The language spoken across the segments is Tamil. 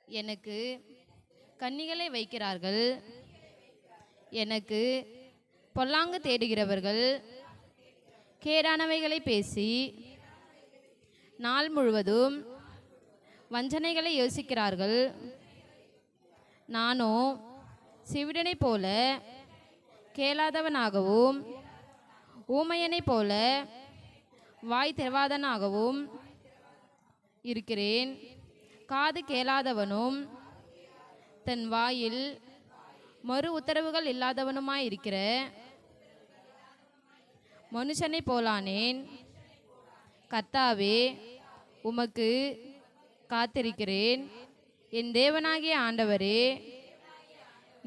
எனக்கு கண்ணிகளை வைக்கிறார்கள். எனக்கு பொல்லாங்கு தேடுகிறவர்கள் கேடானவைகளை பேசி நாள் முழுவதும் வஞ்சனைகளை யோசிக்கிறார்கள். நானோ செவிடனைப் போல கேளாதவனாகவும் ஊமையனைப் போல வாய் திறவாதனாகவும் இருக்கிறேன். காது கேளாதவனும் தன் வாயில் மறு உத்தரவுகள் இல்லாதவனுமாயிருக்கிற மனுஷனை போலானேன். கர்த்தாவே, உமக்கு காத்திருக்கிறேன். என் தேவனாகிய ஆண்டவரே,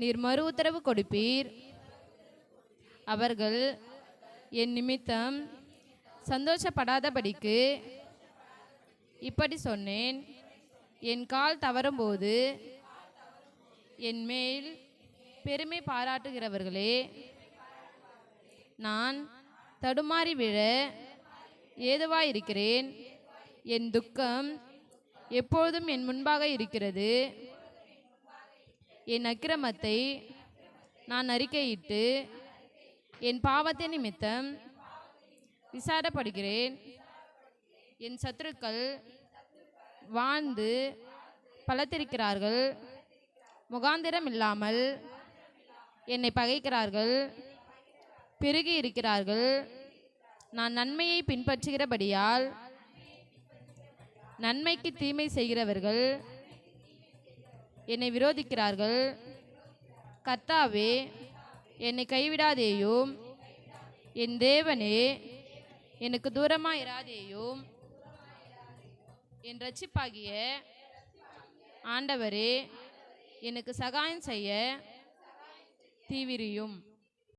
நீர் மறு உத்தரவு கொடுப்பீர். அவர்கள் என் நிமித்தம் சந்தோஷப்படாதபடிக்கு இப்படி சொன்னேன். என் கால் தவறும்போது என் மேல் பெருமை பாராட்டுகிறவர்களே, நான் தடுமாறி விழ ஏதுவாயிருக்கிறேன். என் துக்கம் எப்பொழுதும் என் முன்பாக இருக்கிறது. என் அக்கிரமத்தை நான் அறிக்கையிட்டு என் பாவத்தின் நிமித்தம் விசாரப்படுகிறேன். என் சத்துருக்கள் வாழ்ந்து பலத்திருக்கிறார்கள். முகாந்திரம் இல்லாமல் என்னை பகைக்கிறார்கள், பெருகி இருக்கிறார்கள். நான் நன்மையை பின்பற்றுகிறபடியால் நன்மைக்கு தீமை செய்கிறவர்கள் என்னை விரோதிக்கிறார்கள். கர்த்தாவே, என்னை கைவிடாதேயும். என் தேவனே, எனக்கு தூரமாயிராதேயும். என் இரட்சிப்பாகிய ஆண்டவரே, எனக்கு சகாயம் செய்ய தீவிரியும்.